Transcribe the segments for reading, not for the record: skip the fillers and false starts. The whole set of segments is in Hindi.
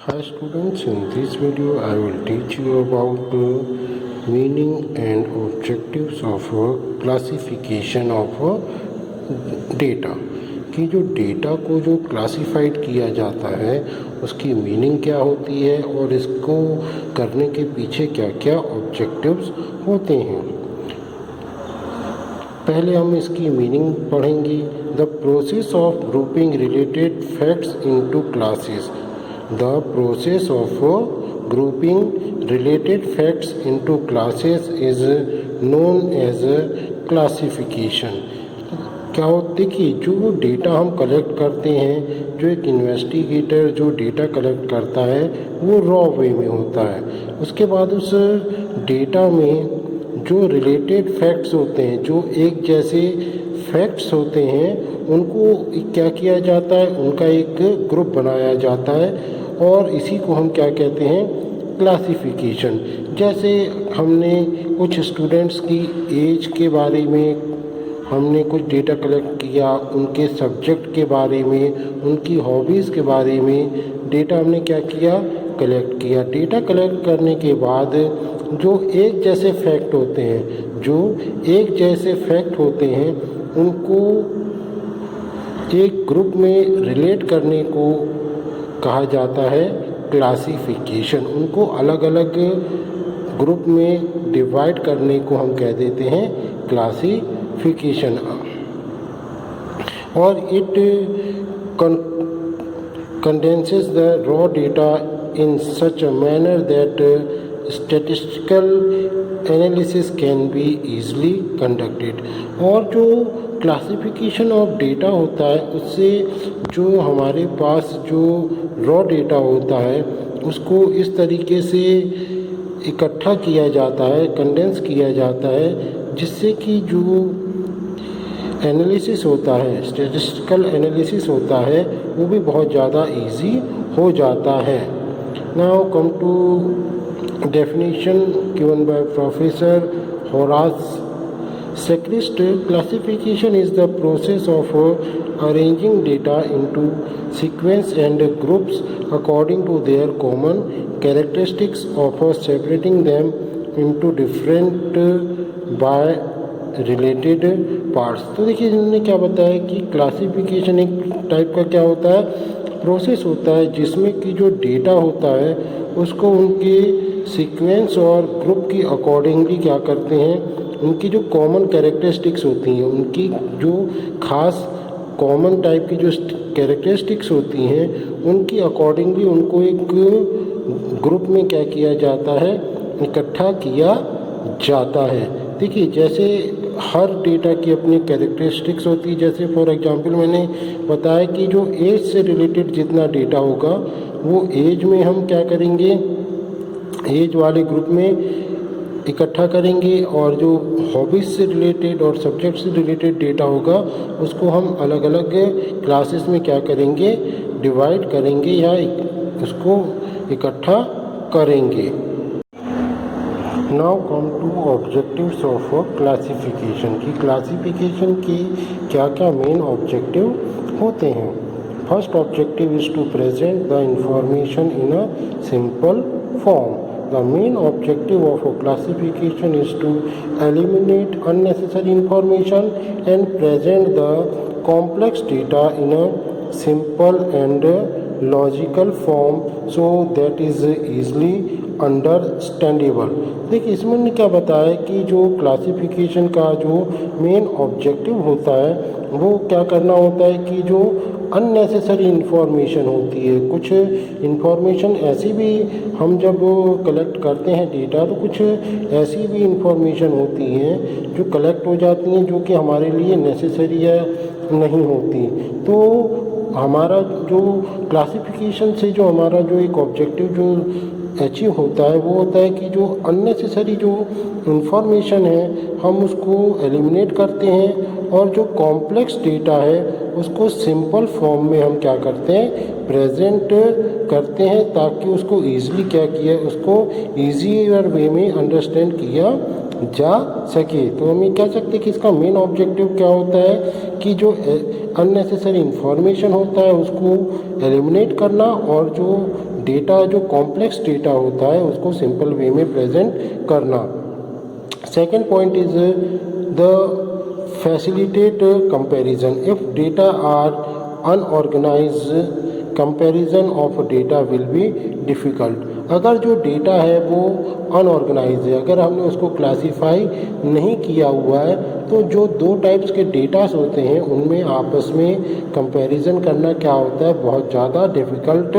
Hi students, in this video I will teach you about meaning and objectives of classification of data कि जो डेटा को जो क्लासिफाइड किया जाता है उसकी मीनिंग क्या होती है और इसको करने के पीछे क्या क्या ऑब्जेक्टिव्स होते हैं। पहले हम इसकी मीनिंग पढ़ेंगे। The process of grouping related facts into classes. The process of grouping related facts into classes is known as classification। क्या होता है कि जो डेटा हम कलेक्ट करते हैं, जो एक इन्वेस्टिगेटर जो डेटा कलेक्ट करता है वो रॉ वे में होता है। उसके बाद उस डेटा में जो रिलेटेड फैक्ट्स होते हैं, जो एक जैसे फैक्ट्स होते हैं, उनको क्या किया जाता है, उनका एक ग्रुप बनाया जाता है और इसी को हम क्या कहते हैं, क्लासिफिकेशन। जैसे हमने कुछ स्टूडेंट्स की एज के बारे में हमने कुछ डेटा कलेक्ट किया, उनके सब्जेक्ट के बारे में, उनकी हॉबीज़ के बारे में डेटा हमने क्या किया, कलेक्ट किया। डेटा कलेक्ट करने के बाद जो एक जैसे फैक्ट होते हैं, जो एक जैसे फैक्ट होते हैं उनको एक ग्रुप में रिलेट करने को कहा जाता है क्लासिफिकेशन। उनको अलग अलग ग्रुप में डिवाइड करने को हम कह देते हैं क्लासिफिकेशन। और it condenses the raw data in such a manner that statistical analysis can be easily conducted। और जो क्लासिफिकेशन ऑफ डेटा होता है उससे जो हमारे पास जो रॉ डेटा होता है उसको इस तरीके से इकट्ठा किया जाता है, कंडेंस किया जाता है, जिससे कि जो एनालिसिस होता है, स्टैटिस्टिकल एनालिसिस होता है, वो भी बहुत ज़्यादा इजी हो जाता है। Now come to definition given by Professor Horace Secrist. Classification is the process of arranging data into sequence and groups according to their common characteristics of separating them into different by related parts। तो देखिए इन्होंने क्या बताया कि क्लासिफिकेशन एक टाइप का क्या होता है, प्रोसेस होता है जिसमें कि जो डेटा होता है उसको उनके सीक्वेंस और ग्रुप की अकॉर्डिंगली क्या करते हैं, उनकी जो कॉमन कैरेक्टरिस्टिक्स होती हैं, उनकी जो खास कॉमन टाइप की जो कैरेक्टरिस्टिक्स होती हैं उनकी अकॉर्डिंगली उनको एक ग्रुप में क्या किया जाता है, इकट्ठा किया जाता है। देखिए जैसे हर डेटा की अपनी कैरेक्टरिस्टिक्स होती है। जैसे फॉर एग्जांपल मैंने बताया कि जो एज से रिलेटेड जितना डेटा होगा वो एज में हम क्या करेंगे, एज वाले ग्रुप में इकट्ठा करेंगे, और जो हॉबीज़ से रिलेटेड और सब्जेक्ट से रिलेटेड डेटा होगा उसको हम अलग अलग क्लासेस में क्या करेंगे, डिवाइड करेंगे या उसको इकट्ठा करेंगे। Now come to objectives of classification की क्लासिफिकेशन के क्या क्या मेन ऑब्जेक्टिव होते हैं। First objective is to present the information in a simple form. The main objective of a classification is to eliminate unnecessary information and present the complex data in a simple and logical form so that is easily understandable। देखिए इसमें ने क्या बताया कि जो क्लासिफिकेशन का जो मेन ऑब्जेक्टिव होता है वो क्या करना होता है कि जो अननेसेसरी इन्फॉर्मेशन होती है, कुछ इन्फॉर्मेशन ऐसी भी हम जब कलेक्ट करते हैं डेटा तो कुछ ऐसी भी इन्फॉर्मेशन होती हैं जो कलेक्ट हो जाती हैं जो कि हमारे लिए नेसेसरी है नहीं होती। तो हमारा जो क्लासिफिकेशन से जो हमारा जो एक ऑब्जेक्टिव जो अचीव होता है वो होता है कि जो अननेसेसरी जो इन्फॉर्मेशन है हम उसको एलिमिनेट करते हैं और जो कॉम्प्लेक्स डेटा है उसको सिंपल फॉर्म में हम क्या करते हैं, प्रेजेंट करते हैं, ताकि उसको ईज़िली क्या किया, उसको ईज़ियर वे में अंडरस्टैंड किया जा सके। तो हम ये कह सकते हैं कि इसका मेन ऑब्जेक्टिव क्या होता है कि जो अननेसेसरी इंफॉर्मेशन होता है उसको एलिमिनेट करना, और जो डेटा जो कॉम्प्लेक्स डेटा होता है उसको सिंपल वे में प्रेजेंट करना। Second point is the facilitate comparison. If data are unorganized, comparison of data will be difficult. अगर जो डेटा है वो अनऑर्गेनाइज है, अगर हमने उसको क्लासीफाई नहीं किया हुआ है, तो जो दो टाइप्स के डेटास होते हैं उनमें आपस में कंपैरिजन करना क्या होता है, बहुत ज़्यादा डिफ़िकल्ट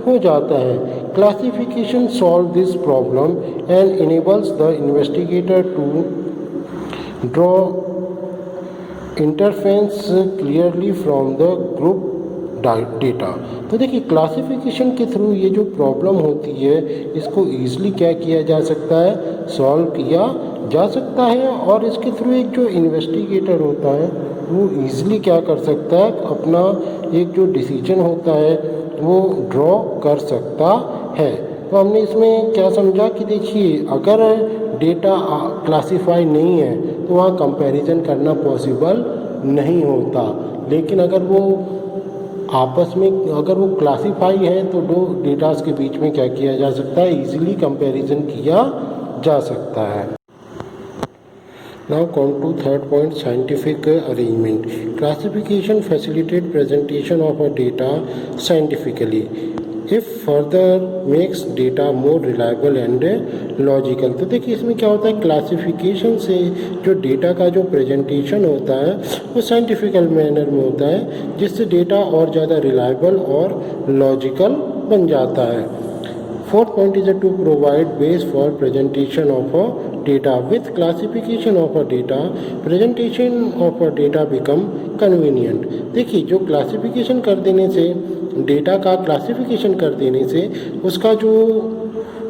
हो जाता है। Classification solve this problem and enables the investigator to draw interference clearly from the group data. तो देखिए क्लासिफिकेशन के थ्रू ये जो प्रॉब्लम होती है इसको ईजिली क्या किया जा सकता है, सॉल्व किया जा सकता है, और इसके थ्रू एक जो इन्वेस्टिगेटर होता है वो ईजिली क्या कर सकता है, अपना एक जो डिसीजन होता है वो ड्रॉ कर सकता है। तो हमने इसमें क्या समझा कि देखिए अगर डेटा क्लासीफाई नहीं है तो वहाँ कंपैरिजन करना पॉसिबल नहीं होता, लेकिन अगर वो आपस में अगर वो क्लासीफाई है तो दो डेटास के बीच में क्या किया जा सकता है, इजीली कंपैरिजन किया जा सकता है। Now come to third point, scientific arrangement. Classification facilitate presentation of a data scientifically. If further makes data more reliable and logical. तो देखिए इसमें क्या होता है, क्लासिफिकेशन से जो डेटा का जो प्रेजेंटेशन होता है वो साइंटिफिकल मैनर में होता है, जिससे डेटा और ज़्यादा रिलायबल और लॉजिकल बन जाता है। Fourth point is to provide base for presentation of a data. With classification of a data, presentation of a data become convenient. देखिए जो क्लासिफिकेशन कर देने से, डेटा का क्लासिफिकेशन कर देने से उसका जो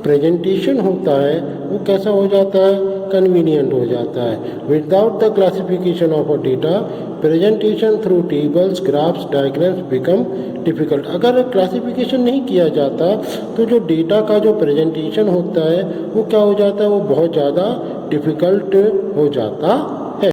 प्रेजेंटेशन होता है वो कैसा हो जाता है, कन्वीनियंट हो जाता है। Without the classification of a data, presentation through tables, graphs, diagrams become difficult. अगर क्लासिफिकेशन नहीं किया जाता तो जो डेटा का जो प्रेजेंटेशन होता है वो क्या हो जाता है, वो बहुत ज़्यादा डिफ़िकल्ट हो जाता